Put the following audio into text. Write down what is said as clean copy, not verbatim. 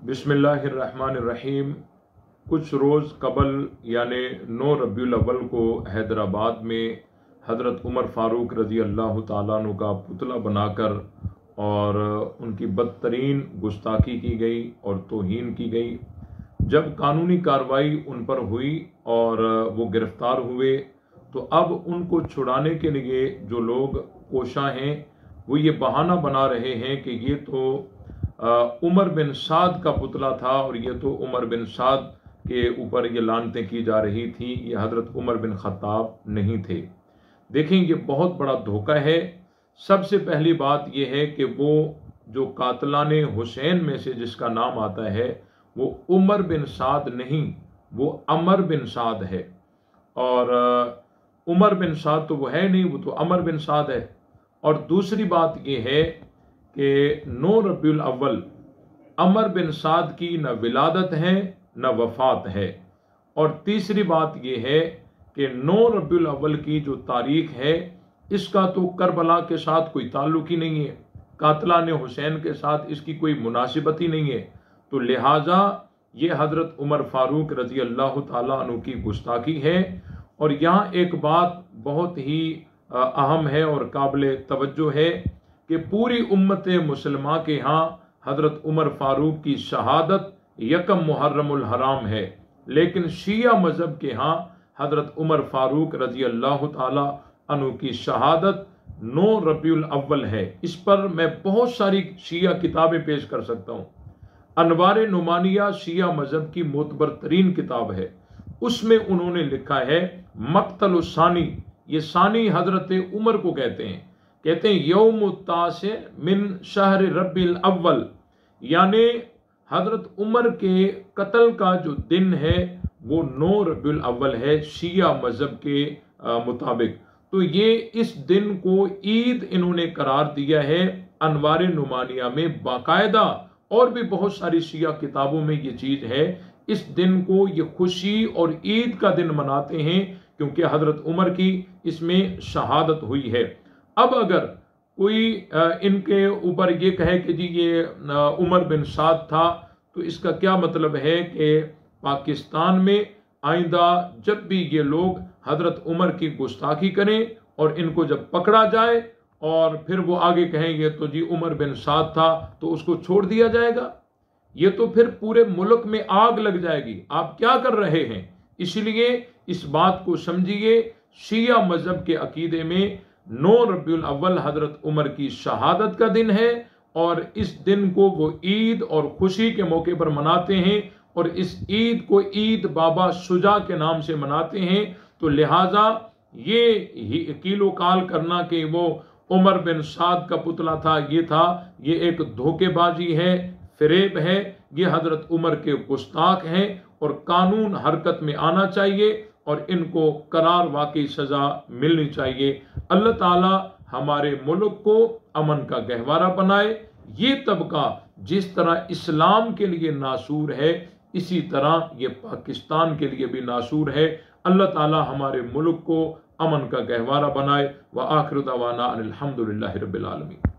बिस्मिल्लाहिर्रहमानिर्रहीम। कुछ रोज़ कबल यानि 9 रबीउल अव्वल को हैदराबाद में हज़रत उमर फ़ारूक रज़ी अल्लाह ताला अन्हु का पुतला बनाकर और उनकी बदतरीन गुस्ताखी की गई और तौहीन की गई। जब कानूनी कार्रवाई उन पर हुई और वो गिरफ़्तार हुए तो अब उनको छुड़ाने के लिए जो लोग कोशा हैं वो ये बहाना बना रहे हैं कि ये तो उमर बिन साद का पुतला था और ये तो उमर बिन साद के ऊपर ये लानतें की जा रही थी, ये हज़रत उमर बिन ख़त्ताब नहीं थे। देखें, ये बहुत बड़ा धोखा है। सबसे पहली बात ये है कि वो जो कातलाने हुसैन में से जिसका नाम आता है वो उमर बिन साद नहीं, वो अमर बिन साद है। और उमर बिन साद तो वो है नहीं, वो तो अमर बिन साद है। और दूसरी बात ये है कि 9 रबीउल अव्वल अमर बिन साद की न विलादत है न वफात है। और तीसरी बात यह है कि 9 रबीउल अव्वल की जो तारीख है इसका तो करबला के साथ कोई ताल्लुक ही नहीं है, कातलाने हुसैन के साथ इसकी कोई मुनासिबत ही नहीं है। तो लिहाजा ये हज़रत उमर फ़ारूक रज़ी अल्लाह ताला अन्हु की गुस्ताखी है। और यहाँ एक बात बहुत ही अहम है और काबिल तवज्जो है कि पूरी उम्मत मुसलमा के यहाँ हज़रत उमर फ़ारूक की शहादत यकम मुहर्रमुल हराम है, लेकिन शिया मज़हब के यहाँ हज़रत उमर फ़ारूक रज़ी अल्लाह ताला अन्हु की शहादत 9 रबीउल अव्वल है। इस पर मैं बहुत सारी शिया किताबें पेश कर सकता हूँ। अनवार नुमानिया शिया मज़हब की मोतबर तरीन किताब है, उसमें उन्होंने लिखा है मक्तल सानी, ये सानी हज़रत उमर को कहते हैं यौम तासे मिन शहर रबीउल अव्वल, यानी हज़रत उमर के कत्ल का जो दिन है वो 9 रबीउल अव्वल है शिया मज़हब के मुताबिक। तो ये इस दिन को ईद इन्होंने करार दिया है। अनवार नुमानिया में बाकायदा और भी बहुत सारी शिया किताबों में ये चीज़ है। इस दिन को ये खुशी और ईद का दिन मनाते हैं क्योंकि हज़रत उमर की इसमें शहादत हुई है। अब अगर कोई इनके ऊपर ये कहे कि जी ये उमर बिन साद था, तो इसका क्या मतलब है कि पाकिस्तान में आइंदा जब भी ये लोग हज़रत उमर की गुस्ताखी करें और इनको जब पकड़ा जाए और फिर वो आगे कहेंगे तो जी उमर बिन साद था, तो उसको छोड़ दिया जाएगा। ये तो फिर पूरे मुल्क में आग लग जाएगी। आप क्या कर रहे हैं? इसलिए इस बात को समझिए, शिया मज़हब के अकीदे में 9 रबीउल अव्वल हज़रत उमर की शहादत का दिन है और इस दिन को वो ईद और खुशी के मौके पर मनाते हैं और इस ईद को ईद बाबा शुजा के नाम से मनाते हैं। तो लिहाजा ये कीलो काल करना कि वो उमर बिन साद का पुतला था, ये एक धोखेबाजी है, फरेब है। ये हज़रत उमर के गुस्ताख हैं और कानून हरकत में आना चाहिए और इनको करार वाकई सज़ा मिलनी चाहिए। अल्लाह ताला हमारे मुल्क को अमन का गहवारा बनाए। ये तबका जिस तरह इस्लाम के लिए नासूर है, इसी तरह ये पाकिस्तान के लिए भी नासूर है। अल्लाह ताला हमारे मुल्क को अमन का गहवारा बनाए। व आखिर दवाना अनिल हम्दुलिल्लाहि रब्बिल आलमीन।